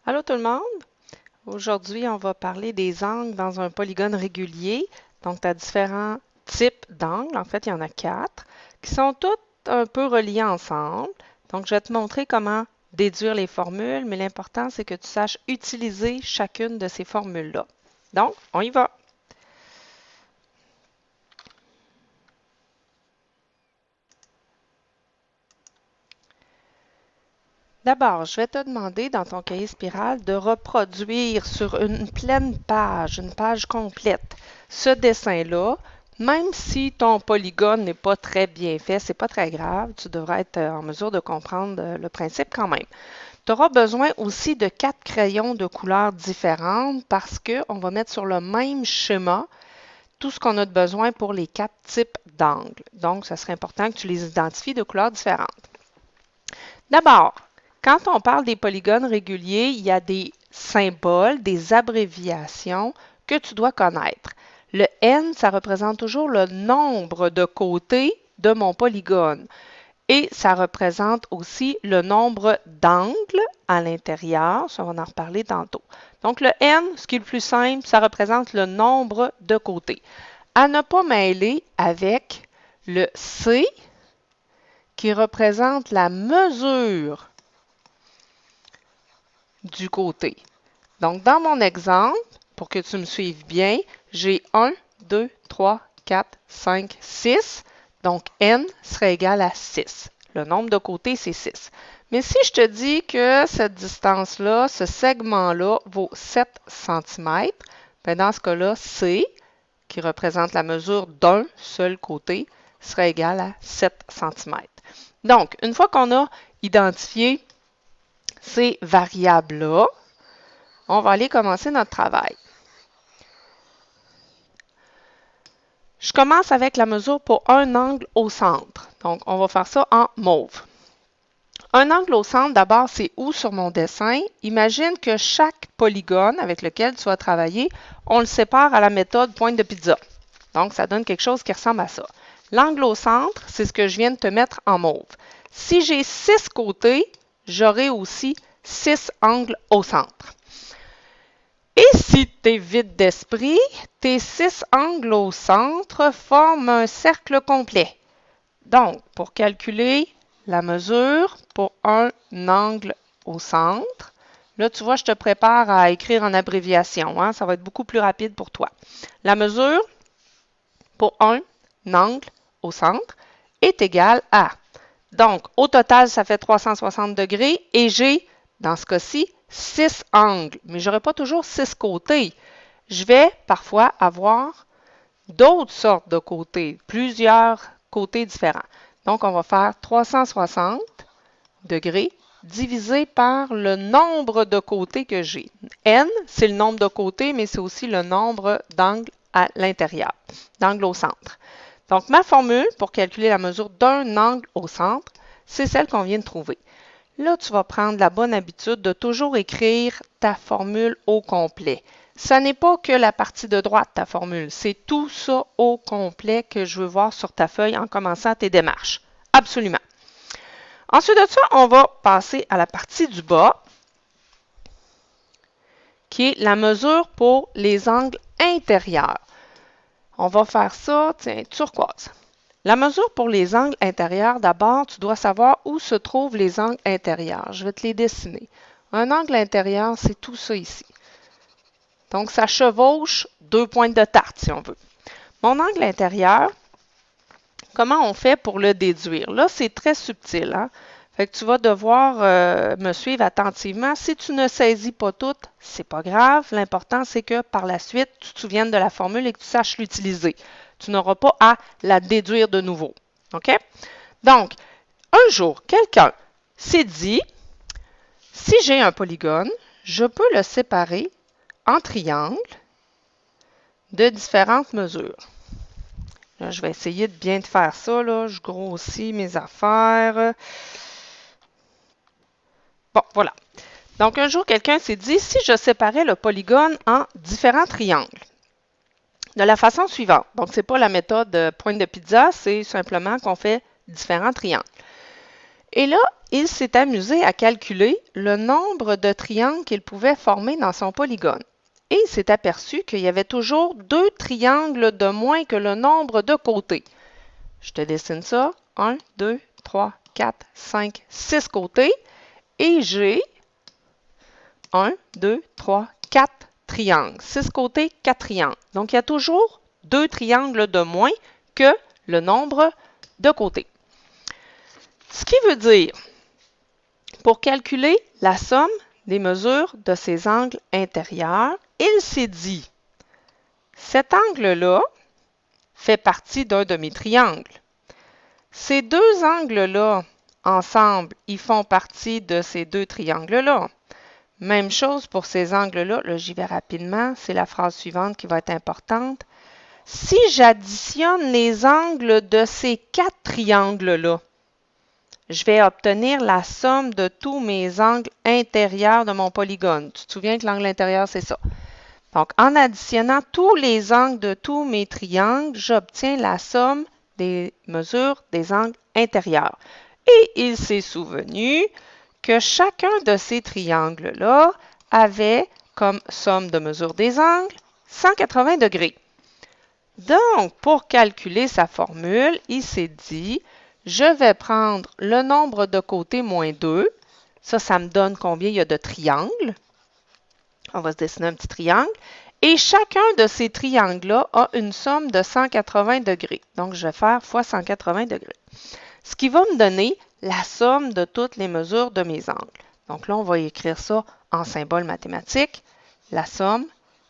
Allô tout le monde! Aujourd'hui, on va parler des angles dans un polygone régulier. Donc, tu as différents types d'angles. En fait, il y en a 4 qui sont tous un peu reliés ensemble. Donc, je vais te montrer comment déduire les formules, mais l'important, c'est que tu saches utiliser chacune de ces formules-là. Donc, on y va! D'abord, je vais te demander dans ton cahier spiral de reproduire sur une pleine page, une page complète, ce dessin-là. Même si ton polygone n'est pas très bien fait, c'est pas très grave, tu devrais être en mesure de comprendre le principe quand même. Tu auras besoin aussi de 4 crayons de couleurs différentes parce qu'on va mettre sur le même schéma tout ce qu'on a de besoin pour les 4 types d'angles. Donc, ça serait important que tu les identifies de couleurs différentes. D'abord, quand on parle des polygones réguliers, il y a des symboles, des abréviations que tu dois connaître. Le N, ça représente toujours le nombre de côtés de mon polygone. Et ça représente aussi le nombre d'angles à l'intérieur. Ça, on va en reparler tantôt. Donc, le N, ce qui est le plus simple, ça représente le nombre de côtés. À ne pas mêler avec le C, qui représente la mesure du côté. Donc, dans mon exemple, pour que tu me suives bien, j'ai 1, 2, 3, 4, 5, 6. Donc, n serait égal à 6. Le nombre de côtés, c'est 6. Mais si je te dis que cette distance-là, ce segment-là, vaut 7 cm, bien dans ce cas-là, C, qui représente la mesure d'un seul côté, serait égal à 7 cm. Donc, une fois qu'on a identifié ces variables-là, on va aller commencer notre travail. Je commence avec la mesure pour un angle au centre. Donc, on va faire ça en mauve. Un angle au centre, d'abord, c'est où sur mon dessin? Imagine que chaque polygone avec lequel tu vas travailler, on le sépare à la méthode pointe de pizza. Donc, ça donne quelque chose qui ressemble à ça. L'angle au centre, c'est ce que je viens de te mettre en mauve. Si j'ai 6 côtés, j'aurai aussi 6 angles au centre. Et si tu es vide d'esprit, tes 6 angles au centre forment un cercle complet. Donc, pour calculer la mesure pour un angle au centre, là, tu vois, je te prépare à écrire en abréviation. Hein? Ça va être beaucoup plus rapide pour toi. La mesure pour un angle au centre est égale à. Donc, au total, ça fait 360 degrés et j'ai, dans ce cas-ci, 6 angles. Mais je n'aurai pas toujours 6 côtés. Je vais parfois avoir d'autres sortes de côtés, plusieurs côtés différents. Donc, on va faire 360 degrés divisé par le nombre de côtés que j'ai. N, c'est le nombre de côtés, mais c'est aussi le nombre d'angles à l'intérieur, d'angles au centre. Donc, ma formule pour calculer la mesure d'un angle au centre, c'est celle qu'on vient de trouver. Là, tu vas prendre la bonne habitude de toujours écrire ta formule au complet. Ce n'est pas que la partie de droite, ta formule, c'est tout ça au complet que je veux voir sur ta feuille en commençant tes démarches. Absolument. Ensuite de ça, on va passer à la partie du bas, qui est la mesure pour les angles intérieurs. On va faire ça, tiens, turquoise. La mesure pour les angles intérieurs, d'abord, tu dois savoir où se trouvent les angles intérieurs. Je vais te les dessiner. Un angle intérieur, c'est tout ça ici. Donc, ça chevauche 2 pointes de tarte, si on veut. Mon angle intérieur, comment on fait pour le déduire? Là, c'est très subtil. Hein? Fait que tu vas devoir me suivre attentivement. Si tu ne saisis pas tout, c'est pas grave. L'important, c'est que par la suite, tu te souviennes de la formule et que tu saches l'utiliser. Tu n'auras pas à la déduire de nouveau. OK? Donc, un jour, quelqu'un s'est dit, si j'ai un polygone, je peux le séparer en triangles de différentes mesures. Là, je vais essayer de bien faire ça. Là. Je grossis mes affaires. Bon, voilà. Donc, un jour, quelqu'un s'est dit, si je séparais le polygone en différents triangles, de la façon suivante. Donc, ce n'est pas la méthode pointe de pizza, c'est simplement qu'on fait différents triangles. Et là, il s'est amusé à calculer le nombre de triangles qu'il pouvait former dans son polygone. Et il s'est aperçu qu'il y avait toujours 2 triangles de moins que le nombre de côtés. Je te dessine ça. 1, 2, 3, 4, 5, 6 côtés. Et j'ai 1, 2, 3, 4 triangles. 6 côtés, 4 triangles. Donc, il y a toujours 2 triangles de moins que le nombre de côtés. Ce qui veut dire, pour calculer la somme des mesures de ces angles intérieurs, il s'est dit, cet angle-là fait partie d'un demi-triangle. Ces 2 angles-là, ensemble, ils font partie de ces 2 triangles-là. Même chose pour ces angles-là. Là, j'y vais rapidement. C'est la phrase suivante qui va être importante. Si j'additionne les angles de ces 4 triangles-là, je vais obtenir la somme de tous mes angles intérieurs de mon polygone. Tu te souviens que l'angle intérieur, c'est ça. Donc, en additionnant tous les angles de tous mes triangles, j'obtiens la somme des mesures des angles intérieurs. Et il s'est souvenu que chacun de ces triangles-là avait comme somme de mesure des angles 180 degrés. Donc, pour calculer sa formule, il s'est dit, je vais prendre le nombre de côtés moins 2. Ça me donne combien il y a de triangles. On va se dessiner un petit triangle. Et chacun de ces triangles-là a une somme de 180 degrés. Donc, je vais faire fois 180 degrés. Ce qui va me donner la somme de toutes les mesures de mes angles. Donc là, on va écrire ça en symbole mathématique. La somme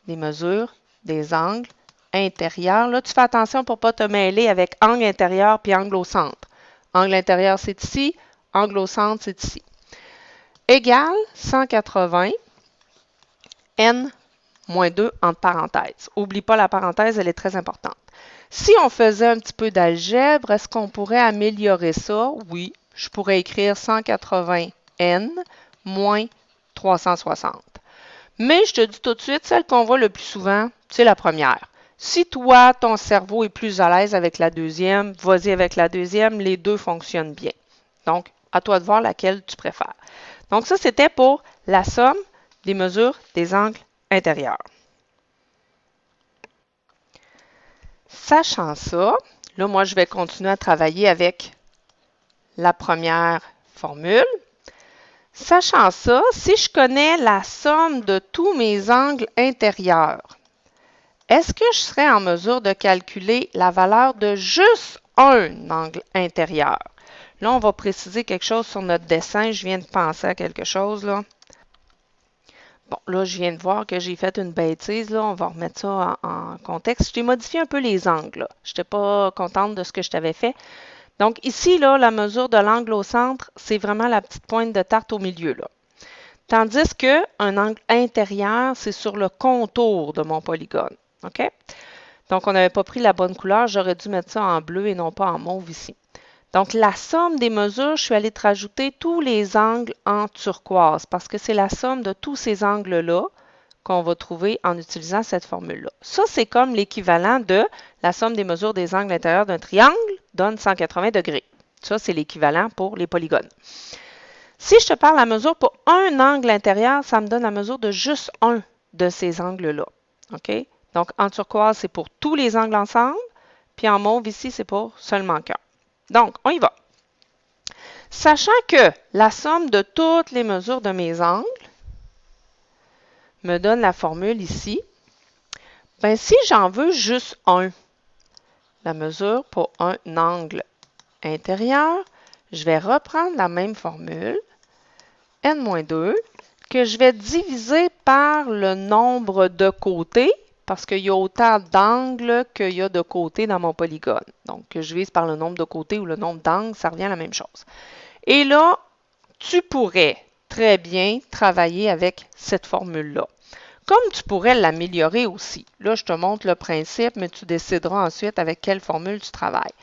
des mesures des angles intérieurs. Là, tu fais attention pour ne pas te mêler avec angle intérieur puis angle au centre. Angle intérieur, c'est ici. Angle au centre, c'est ici. Égale 180 n moins 2 entre parenthèses. N'oublie pas la parenthèse, elle est très importante. Si on faisait un petit peu d'algèbre, est-ce qu'on pourrait améliorer ça? Oui, je pourrais écrire 180n moins 360. Mais je te dis tout de suite, celle qu'on voit le plus souvent, c'est la première. Si toi, ton cerveau est plus à l'aise avec la deuxième, vas-y avec la deuxième, les deux fonctionnent bien. Donc, à toi de voir laquelle tu préfères. Donc, ça, c'était pour la somme des mesures des angles intérieurs. Sachant ça, là, moi, je vais continuer à travailler avec la première formule. Sachant ça, si je connais la somme de tous mes angles intérieurs, est-ce que je serais en mesure de calculer la valeur de juste un angle intérieur? Là, on va préciser quelque chose sur notre dessin. Je viens de penser à quelque chose, là. Bon, là, je viens de voir que j'ai fait une bêtise. Là. On va remettre ça en contexte. Je t'ai modifié un peu les angles. Je n'étais pas contente de ce que je t'avais fait. Donc, ici, là, la mesure de l'angle au centre, c'est vraiment la petite pointe de tarte au milieu. Là. Tandis qu'un angle intérieur, c'est sur le contour de mon polygone. OK? Donc, on n'avait pas pris la bonne couleur. J'aurais dû mettre ça en bleu et non pas en mauve ici. Donc, la somme des mesures, je suis allée te rajouter tous les angles en turquoise parce que c'est la somme de tous ces angles-là qu'on va trouver en utilisant cette formule-là. Ça, c'est comme l'équivalent de la somme des mesures des angles intérieurs d'un triangle donne 180 degrés. Ça, c'est l'équivalent pour les polygones. Si je te parle de la mesure pour un angle intérieur, ça me donne la mesure de juste un de ces angles-là. OK? Donc, en turquoise, c'est pour tous les angles ensemble. Puis en mauve, ici, c'est pour seulement qu'un. Donc, on y va. Sachant que la somme de toutes les mesures de mes angles me donne la formule ici, ben si j'en veux juste un, la mesure pour un angle intérieur, je vais reprendre la même formule, n-2, que je vais diviser par le nombre de côtés, parce qu'il y a autant d'angles qu'il y a de côtés dans mon polygone. Donc, que je divise par le nombre de côtés ou le nombre d'angles, ça revient à la même chose. Et là, tu pourrais très bien travailler avec cette formule-là. Comme tu pourrais l'améliorer aussi. Là, je te montre le principe, mais tu décideras ensuite avec quelle formule tu travailles.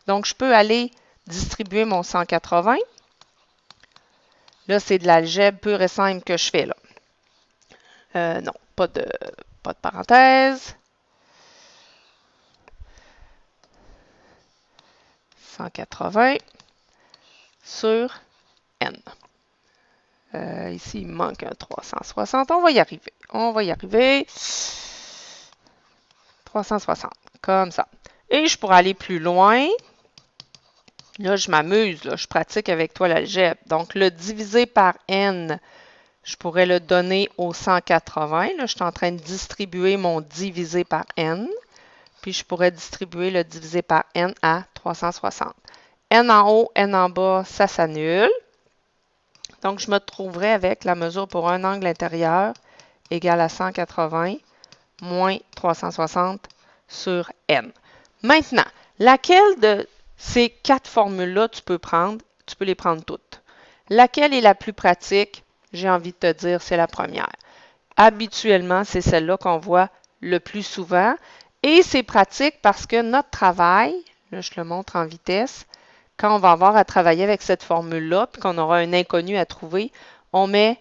Donc, je peux aller distribuer mon 180. Là, c'est de l'algèbre pure et simple que je fais là. Non, pas de parenthèse. 180 sur n. Ici, il manque un 360. On va y arriver. On va y arriver. 360, comme ça. Et je pourrais aller plus loin. Là, je m'amuse, je pratique avec toi l'algèbre. Donc, le divisé par n, je pourrais le donner au 180. Là, je suis en train de distribuer mon divisé par n. Puis, je pourrais distribuer le divisé par n à 360. N en haut, n en bas, ça s'annule. Donc, je me trouverai avec la mesure pour un angle intérieur égale à 180 moins 360 sur n. Maintenant, laquelle de ces quatre formules-là tu peux prendre? Tu peux les prendre toutes. Laquelle est la plus pratique? J'ai envie de te dire, c'est la première. Habituellement, c'est celle-là qu'on voit le plus souvent. Et c'est pratique parce que notre travail, là je le montre en vitesse, quand on va avoir à travailler avec cette formule-là, puis qu'on aura un inconnu à trouver, on met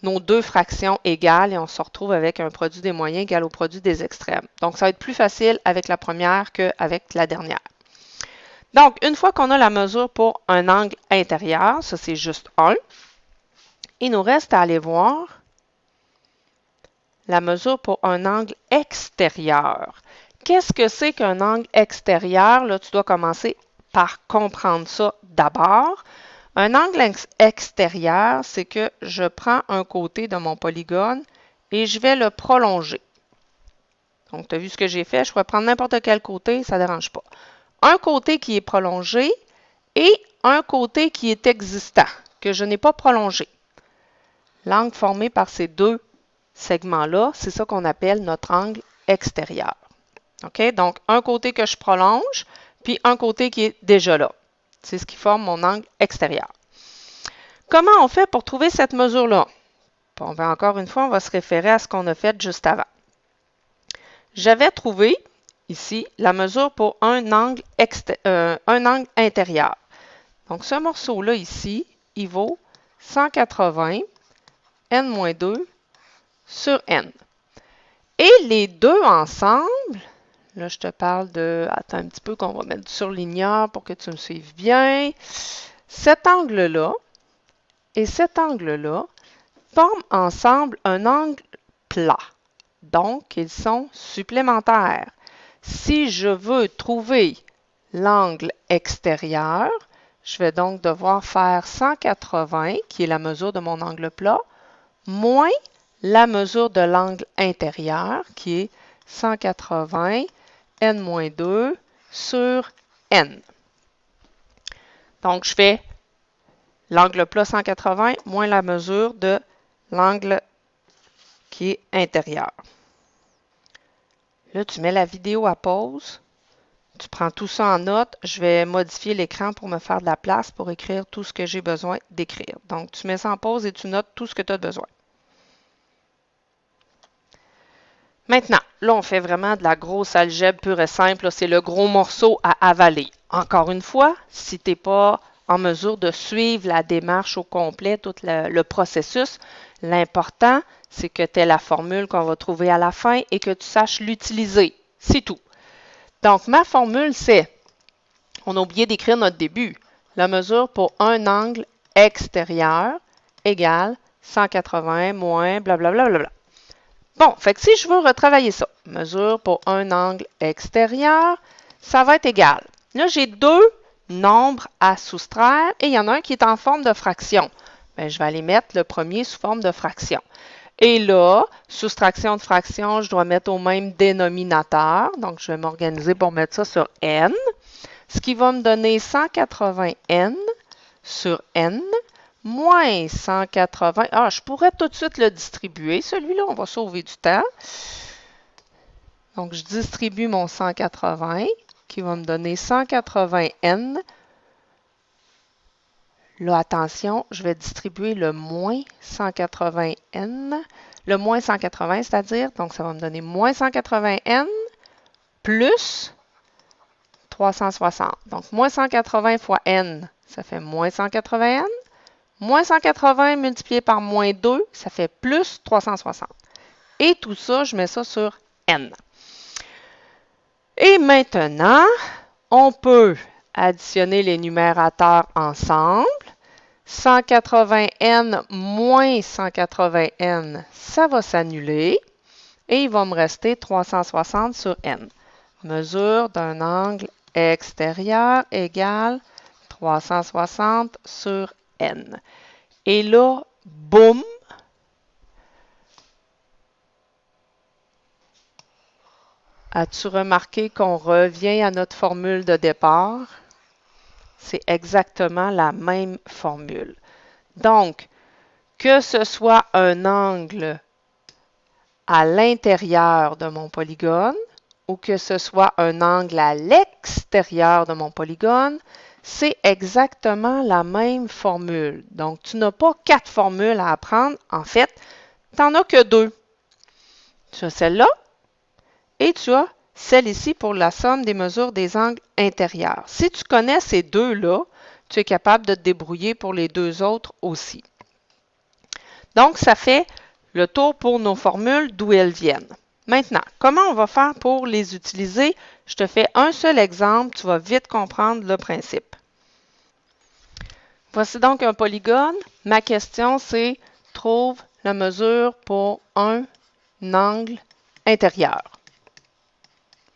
nos deux fractions égales et on se retrouve avec un produit des moyens égal au produit des extrêmes. Donc, ça va être plus facile avec la première qu'avec la dernière. Donc, une fois qu'on a la mesure pour un angle intérieur, ça c'est juste 1, il nous reste à aller voir la mesure pour un angle extérieur. Qu'est-ce que c'est qu'un angle extérieur? Là, tu dois commencer par comprendre ça d'abord. Un angle extérieur, c'est que je prends un côté de mon polygone et je vais le prolonger. Donc, tu as vu ce que j'ai fait? Je pourrais prendre n'importe quel côté, ça ne dérange pas. Un côté qui est prolongé et un côté qui est existant, que je n'ai pas prolongé. L'angle formé par ces deux segments-là, c'est ça qu'on appelle notre angle extérieur. OK? Donc, un côté que je prolonge, puis un côté qui est déjà là. C'est ce qui forme mon angle extérieur. Comment on fait pour trouver cette mesure-là? Bon, ben encore une fois, on va se référer à ce qu'on a fait juste avant. J'avais trouvé ici la mesure pour un angle intérieur. Donc, ce morceau-là ici, il vaut 180 n-2 sur n. Et les deux ensemble, là, je te parle de... Attends un petit peu qu'on va mettre du surligneur pour que tu me suives bien. Cet angle-là et cet angle-là forment ensemble un angle plat. Donc, ils sont supplémentaires. Si je veux trouver l'angle extérieur, je vais donc devoir faire 180, qui est la mesure de mon angle plat, moins la mesure de l'angle intérieur, qui est 180 n-2 sur n. Donc, je fais l'angle plat 180 moins la mesure de l'angle qui est intérieur. Là, tu mets la vidéo à pause. Tu prends tout ça en note. Je vais modifier l'écran pour me faire de la place pour écrire tout ce que j'ai besoin d'écrire. Donc, tu mets ça en pause et tu notes tout ce que tu as besoin. Maintenant, là, on fait vraiment de la grosse algèbre pure et simple. C'est le gros morceau à avaler. Encore une fois, si tu n'es pas en mesure de suivre la démarche au complet, tout le processus, l'important, c'est que tu aies la formule qu'on va trouver à la fin et que tu saches l'utiliser. C'est tout. Donc, ma formule, c'est, on a oublié d'écrire notre début, la mesure pour un angle extérieur égale 180 moins blablabla. Bla, bla, bla. Bon, fait que si je veux retravailler ça, mesure pour un angle extérieur, ça va être égal. Là, j'ai deux nombres à soustraire et il y en a un qui est en forme de fraction. Bien, je vais aller mettre le premier sous forme de fraction. Et là, soustraction de fraction, je dois mettre au même dénominateur. Donc, je vais m'organiser pour mettre ça sur n, ce qui va me donner 180n sur n moins 180. Ah, je pourrais tout de suite le distribuer. Celui-là, on va sauver du temps. Donc, je distribue mon 180 qui va me donner 180n. Là, attention, je vais distribuer le moins 180n. Le moins 180, c'est-à-dire, donc ça va me donner moins 180n plus 360. Donc, moins 180 fois n, ça fait moins 180n. Moins 180 multiplié par moins 2, ça fait plus 360. Et tout ça, je mets ça sur n. Et maintenant, on peut additionner les numérateurs ensemble. 180n moins 180n, ça va s'annuler et il va me rester 360 sur n. Mesure d'un angle extérieur égale 360 sur n. Et là, boum! As-tu remarqué qu'on revient à notre formule de départ? C'est exactement la même formule. Donc, que ce soit un angle à l'intérieur de mon polygone ou que ce soit un angle à l'extérieur de mon polygone, c'est exactement la même formule. Donc, tu n'as pas 4 formules à apprendre. En fait, tu n'en as que 2. Tu as celle-là et tu as celle ici pour la somme des mesures des angles intérieurs. Si tu connais ces deux-là, tu es capable de te débrouiller pour les deux autres aussi. Donc, ça fait le tour pour nos formules, d'où elles viennent. Maintenant, comment on va faire pour les utiliser? Je te fais un seul exemple, tu vas vite comprendre le principe. Voici donc un polygone. Ma question, c'est trouve la mesure pour un angle intérieur.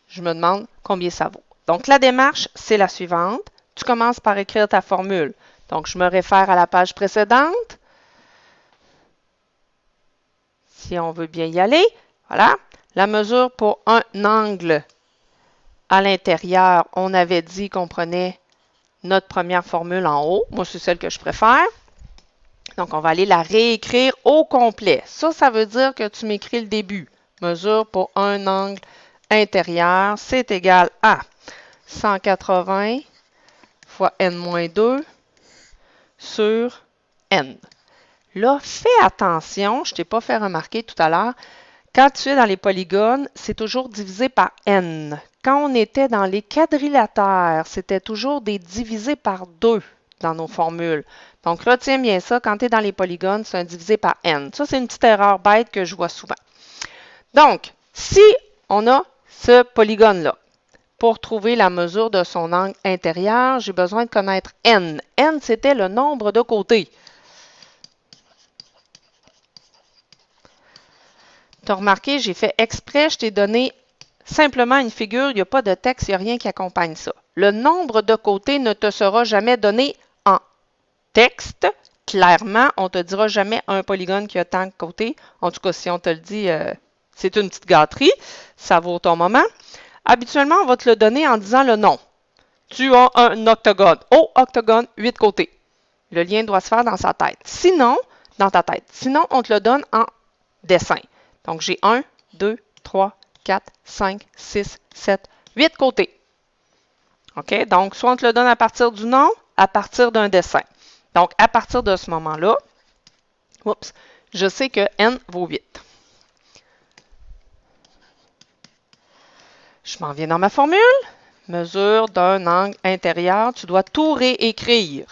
Je me demande combien ça vaut. Donc, la démarche, c'est la suivante. Tu commences par écrire ta formule. Donc, je me réfère à la page précédente. Si on veut bien y aller, voilà. La mesure pour un angle à l'intérieur, on avait dit qu'on prenait notre première formule en haut. Moi, c'est celle que je préfère. Donc, on va aller la réécrire au complet. Ça veut dire que tu m'écris le début. Mesure pour un angle intérieur, c'est égal à 180 fois n-2 sur n. Là, fais attention, je ne t'ai pas fait remarquer tout à l'heure, quand tu es dans les polygones, c'est toujours divisé par n. Quand on était dans les quadrilatères, c'était toujours des divisés par 2 dans nos formules. Donc, retiens bien ça, quand tu es dans les polygones, c'est un divisé par n. Ça, c'est une petite erreur bête que je vois souvent. Donc, si on a ce polygone-là, pour trouver la mesure de son angle intérieur, j'ai besoin de connaître n. n, c'était le nombre de côtés. Tu as remarqué, j'ai fait exprès, je t'ai donné simplement une figure, il n'y a pas de texte, il n'y a rien qui accompagne ça. Le nombre de côtés ne te sera jamais donné en texte. Clairement, on ne te dira jamais un polygone qui a tant de côtés. En tout cas, si on te le dit, c'est une petite gâterie. Ça vaut ton moment. Habituellement, on va te le donner en disant le nom. Tu as un octogone. Oh, octogone, 8 côtés. Le lien doit se faire dans sa tête. Sinon, dans ta tête. Sinon, on te le donne en dessin. Donc, j'ai 1, 2, 3, 4, 5, 6, 7, 8 côtés. OK? Donc, soit on te le donne à partir du nom, à partir d'un dessin. Donc, à partir de ce moment-là, oups, je sais que n vaut 8. Je m'en viens dans ma formule. Mesure d'un angle intérieur. Tu dois tout réécrire.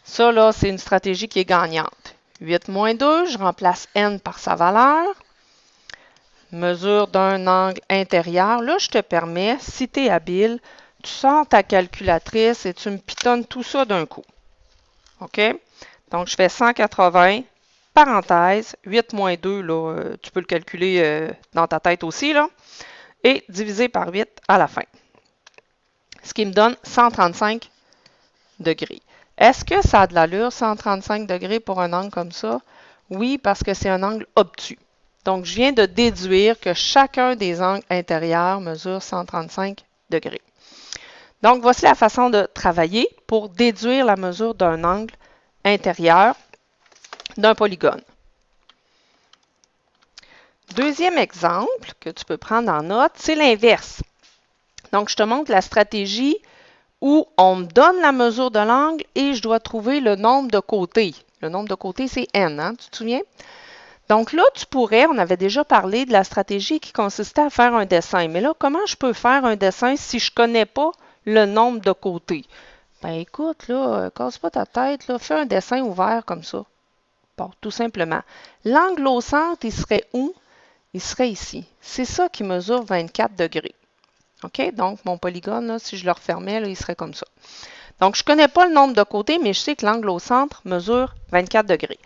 Ça, là, c'est une stratégie qui est gagnante. 8 moins 2, je remplace n par sa valeur. Mesure d'un angle intérieur. Là, je te permets, si tu es habile, tu sors ta calculatrice et tu me pitonnes tout ça d'un coup. OK? Donc, je fais 180, parenthèse, 8 moins 2, là, tu peux le calculer dans ta tête aussi, là, et divisé par 8 à la fin. Ce qui me donne 135 degrés. Est-ce que ça a de l'allure, 135 degrés pour un angle comme ça? Oui, parce que c'est un angle obtus. Donc, je viens de déduire que chacun des angles intérieurs mesure 135 degrés. Donc, voici la façon de travailler pour déduire la mesure d'un angle intérieur d'un polygone. Deuxième exemple que tu peux prendre en note, c'est l'inverse. Donc, je te montre la stratégie où on me donne la mesure de l'angle et je dois trouver le nombre de côtés. Le nombre de côtés, c'est n, hein, tu te souviens? Donc là, tu pourrais, on avait déjà parlé de la stratégie qui consistait à faire un dessin. Mais là, comment je peux faire un dessin si je ne connais pas le nombre de côtés? Ben écoute, là, casse pas ta tête, là, fais un dessin ouvert comme ça. Bon, tout simplement. L'angle au centre, il serait où? Il serait ici. C'est ça qui mesure 24 degrés. OK? Donc, mon polygone, là, si je le refermais, là, il serait comme ça. Donc, je ne connais pas le nombre de côtés, mais je sais que l'angle au centre mesure 24 degrés.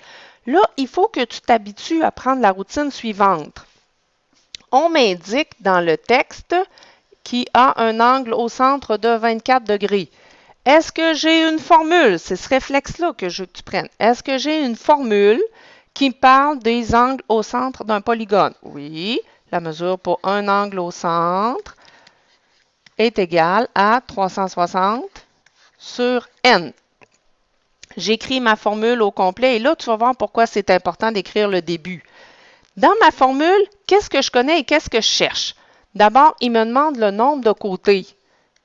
Là, il faut que tu t'habitues à prendre la routine suivante. On m'indique dans le texte qu'il a un angle au centre de 24 degrés. Est-ce que j'ai une formule? C'est ce réflexe-là que je veux que tu prennes. Est-ce que j'ai une formule qui parle des angles au centre d'un polygone? Oui, la mesure pour un angle au centre est égale à 360 sur n. J'écris ma formule au complet et là, tu vas voir pourquoi c'est important d'écrire le début. Dans ma formule, qu'est-ce que je connais et qu'est-ce que je cherche? D'abord, il me demande le nombre de côtés.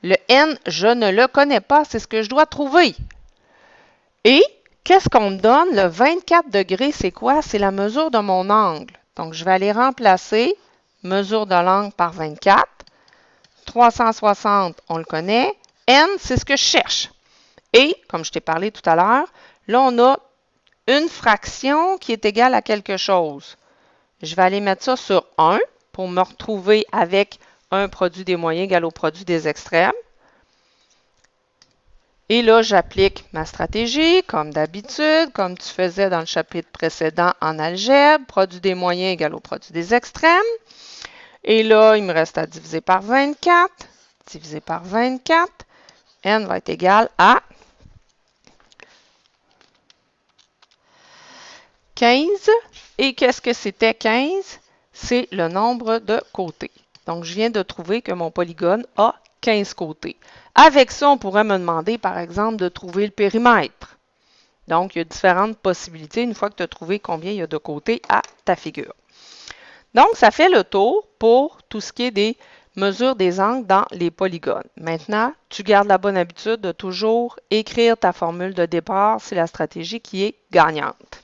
Le n, je ne le connais pas, c'est ce que je dois trouver. Et qu'est-ce qu'on me donne? Le 24 degrés, c'est quoi? C'est la mesure de mon angle. Donc, je vais aller remplacer mesure de l'angle par 24. 360, on le connaît. N, c'est ce que je cherche. Et, comme je t'ai parlé tout à l'heure, là, on a une fraction qui est égale à quelque chose. Je vais aller mettre ça sur 1 pour me retrouver avec un produit des moyens égal au produit des extrêmes. Et là, j'applique ma stratégie, comme d'habitude, comme tu faisais dans le chapitre précédent en algèbre. Produit des moyens égal au produit des extrêmes. Et là, il me reste à diviser par 24. Diviser par 24. N va être égal à 15. Et qu'est-ce que c'était 15? C'est le nombre de côtés. Donc, je viens de trouver que mon polygone a 15 côtés. Avec ça, on pourrait me demander, par exemple, de trouver le périmètre. Donc, il y a différentes possibilités une fois que tu as trouvé combien il y a de côtés à ta figure. Donc, ça fait le tour pour tout ce qui est des mesures des angles dans les polygones. Maintenant, tu gardes la bonne habitude de toujours écrire ta formule de départ. C'est la stratégie qui est gagnante.